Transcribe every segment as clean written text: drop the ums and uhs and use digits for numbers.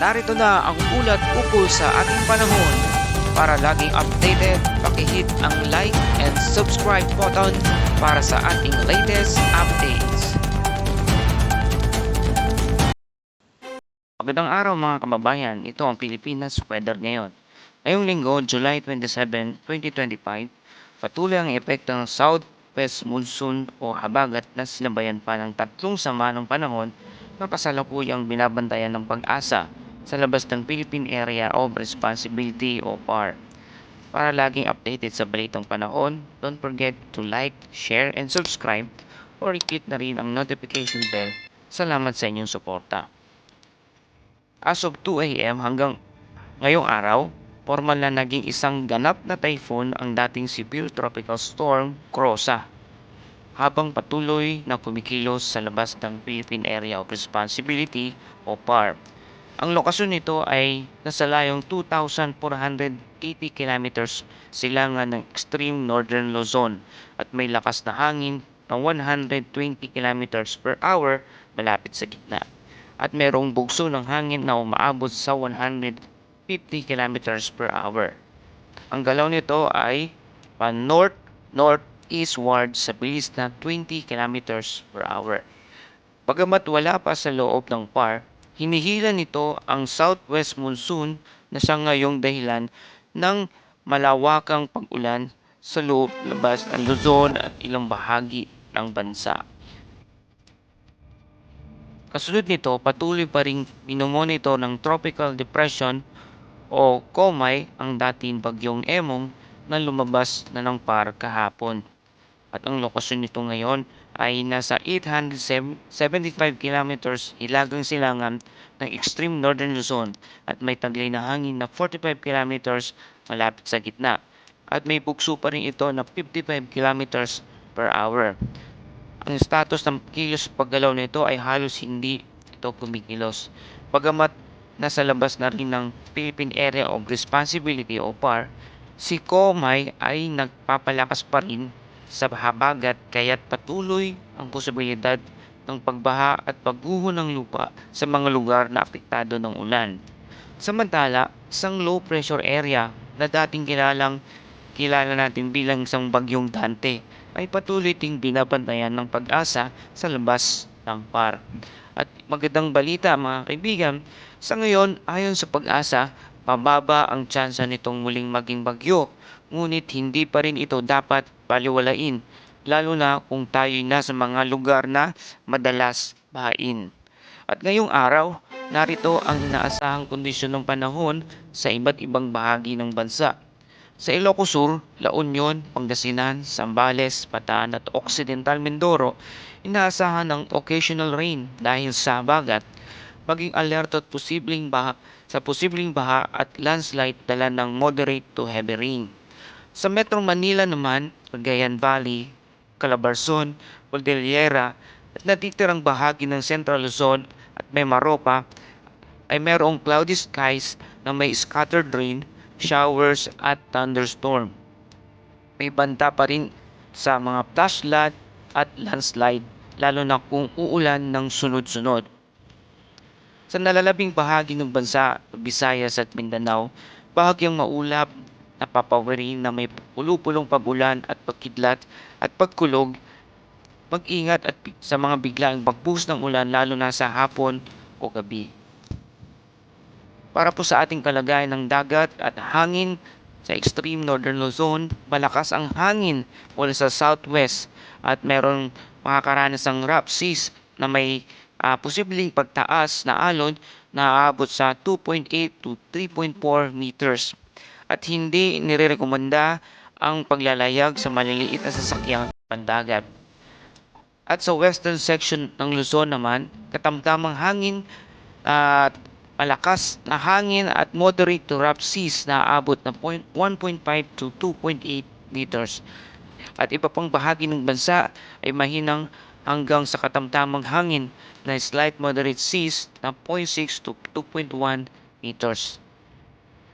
narito na ang ulat ukol sa ating panahon. Para laging updated, pakihit ang like and subscribe button para sa ating latest updates. Magandang araw mga kababayan, ito ang Pilipinas weather ngayon. Ngayong linggo, July 27, 2025, patuloy ang epekto ng southwest monsoon o habagat na sinabayan pa ng tatlong sama ng panahon na kasalukuyang binabantayan ng pag-asa sa labas ng Philippine Area of Responsibility o PAR. Para laging updated sa balitang panahon, don't forget to like, share, and subscribe or i-click na rin ang notification bell. Salamat sa inyong suporta. As of 2 AM hanggang ngayong araw, formal na naging isang ganap na typhoon ang dating severe tropical storm, Krosa, habang patuloy na kumikilos sa labas ng Philippine Area of Responsibility o PAR. Ang lokasyon nito ay nasa layong 2,480 kilometers silangan ng extreme northern Luzon at may lakas na hangin na 120 kilometers per hour malapit sa gitna. At mayroong bugso ng hangin na umaabot sa 150 kilometers per hour. Ang galaw nito ay pa-north-northeastward sa bilis na 20 kilometers per hour. Bagamat wala pa sa loob ng PAR, hinihila nito ang southwest monsoon na siya ngayong dahilan ng malawakang pag-ulan sa labas ng Luzon at ilang bahagi ng bansa. Kasunod nito, patuloy pa ring minomonitor ng Tropical Depression o Komay ang dating bagyong Emong na lumabas na ng PAR kahapon. At ang lokasyon nito ngayon ay nasa 875 kilometers hilagang silangan ng extreme northern Luzon at may taglay na hangin na 45 kilometers malapit sa gitna at may bugso pa rin ito na 55 kilometers per hour. Ang status ng kilos paggalaw nito ay halos hindi ito kumikilos. Bagamat nasa labas na rin ng Philippine Area of Responsibility o PAR, si Komay ay nagpapalakas pa rin sa habagat kaya't patuloy ang posibilidad ng pagbaha at pagguho ng lupa sa mga lugar na apektado ng ulan. Samantala, isang low pressure area na dating kilala natin bilang isang bagyong Dante ay patuloy ting binabantayan ng pag-asa sa labas ng PAR. At magandang balita mga kaibigan, sa ngayon ayon sa pag-asa, pababa ang tsansa nitong muling maging bagyo. Ngunit hindi pa rin ito dapat baliwalain, lalo na kung tayo'y nasa mga lugar na madalas bahain. At ngayong araw, narito ang inaasahang kondisyon ng panahon sa iba't ibang bahagi ng bansa. Sa Ilocos Sur, La Union, Pangasinan, Zambales, Bataan at Occidental Mindoro, inaasahan ng occasional rain dahil sa bagat, maging alerto at posibleng baha at landslide dala ng moderate to heavy rain. Sa Metro Manila naman, Cagayan Valley, Calabarzon, Cordillera at natitirang bahagi ng Central Luzon at Mimaropa ay mayroong cloudy skies na may scattered rain, showers at thunderstorm. May banta pa rin sa mga flash flood at landslide lalo na kung uulan ng sunod-sunod. Sa nalalabing bahagi ng bansa, Visayas at Mindanao, bahagyang maulap na papawirin na may pulupulong pagulan at pagkidlat at pagkulog. Mag-ingat at sa mga biglaang pagbuhos ng ulan lalo na sa hapon o gabi. Para po sa ating kalagayan ng dagat at hangin sa extreme northern Luzon, malakas ang hangin mula sa southwest at meron makakaranas ng rough seas na may posibleng pagtaas na alon na aabot sa 2.8 to 3.4 meters. At hindi nirerekomenda ang paglalayag sa maliliit na sasakyang pandagat. At sa western section ng Luzon naman, katamtamang hangin at malakas na hangin at moderate to rough seas na aabot na 1.5 to 2.8 meters. At iba pang bahagi ng bansa ay mahinang hanggang sa katamtamang hangin na slight moderate seas na 0.6 to 2.1 meters.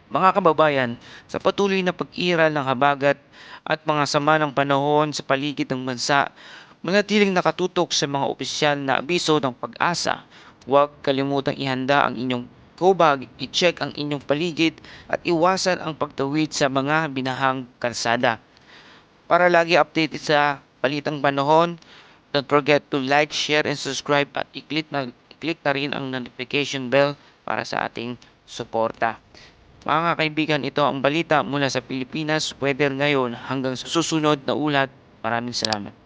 Mga kababayan, sa patuloy na pag-iral ng habagat at mga sama ng panahon sa paligid ng bansa, manatiling nakatutok sa mga opisyal na abiso ng pag-asa. Huwag kalimutang ihanda ang inyong Hubag, i-check ang inyong paligid at iwasan ang pagtawid sa mga binahang kalsada. Para lagi updated sa balitang panahon, don't forget to like, share, and subscribe at i-click na rin ang notification bell para sa ating suporta. Mga kaibigan, ito ang balita mula sa Pilipinas, weather ngayon hanggang sa susunod na ulat. Maraming salamat.